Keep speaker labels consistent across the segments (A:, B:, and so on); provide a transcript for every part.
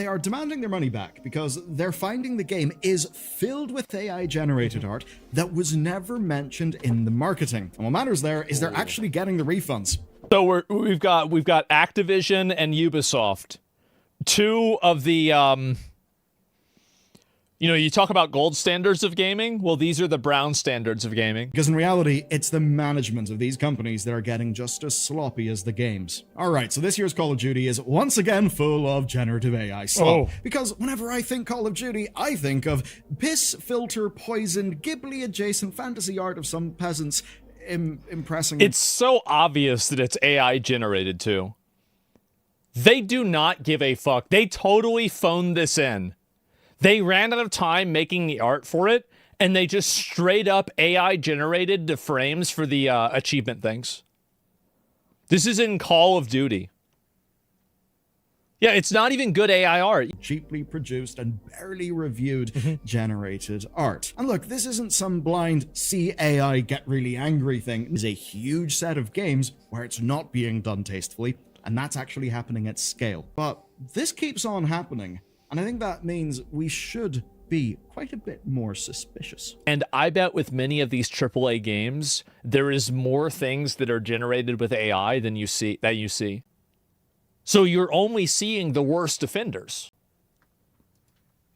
A: are demanding their money back because they're finding the game is filled with AI-generated art that was never mentioned in the marketing. And what matters there is they're actually getting the refunds.
B: So we've got Activision and Ubisoft, two of the you talk about gold standards of gaming. Well, these are the brown standards of gaming.
A: Because in reality, it's the management of these companies that are getting just as sloppy as the games. Alright, so this year's Call of Duty is once again full of generative AI slop. Because whenever I think Call of Duty, I think of piss, filter, poisoned, Ghibli-adjacent fantasy art of some peasants impressing...
B: It's so obvious that it's AI generated, too. They do not give a fuck. They totally phoned this in. They ran out of time making the art for it, and they just straight up AI generated the frames for the achievement things. This is in Call of Duty. Yeah, it's not even good AI art.
A: Cheaply produced and barely reviewed generated art. And look, this isn't some blind see AI get really angry thing. It's a huge set of games where it's not being done tastefully, and that's actually happening at scale. But this keeps on happening. And I think that means we should be quite a bit more suspicious.
B: And I bet with many of these AAA games, there is more things that are generated with AI than you see. So you're only seeing the worst offenders.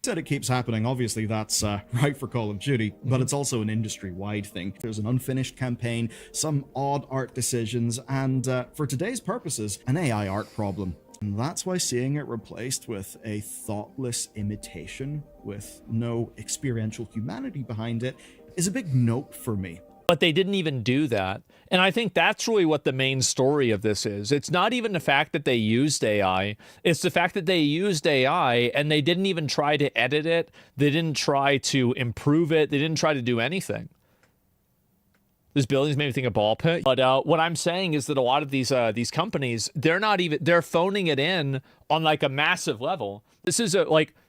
A: Said it keeps happening. Obviously, that's right for Call of Duty, but it's also an industry-wide thing. There's an unfinished campaign, some odd art decisions, and for today's purposes, an AI art problem. And that's why seeing it replaced with a thoughtless imitation with no experiential humanity behind it is a big nope for me.
B: But they didn't even do that. And I think that's really what the main story of this is. It's not even the fact that they used AI. It's the fact that they used AI and they didn't even try to edit it. They didn't try to improve it. They didn't try to do anything. This building's made me think of ball pit. But what I'm saying is that a lot of these companies, they're phoning it in on like a massive level. This is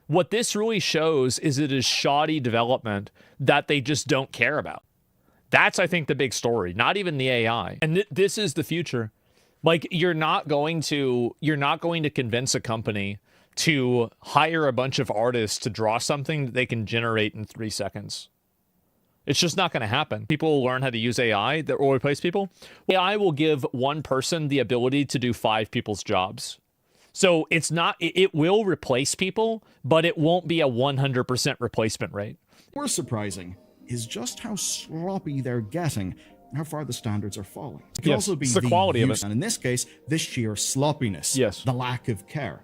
B: what this really shows is it is shoddy development that they just don't care about. That's, I think, the big story, not even the AI. And this is the future. Like, you're not going to convince a company to hire a bunch of artists to draw something that they can generate in 3 seconds. It's just not going to happen. People will learn how to use AI that will replace people. AI will give one person the ability to do 5 people's jobs. So it will replace people, but it won't be a 100% replacement rate.
A: More surprising is just how sloppy they're getting and how far the standards are falling. It could also be
B: the quality of it.
A: And in this case, this sheer sloppiness.
B: Yes.
A: The lack of care.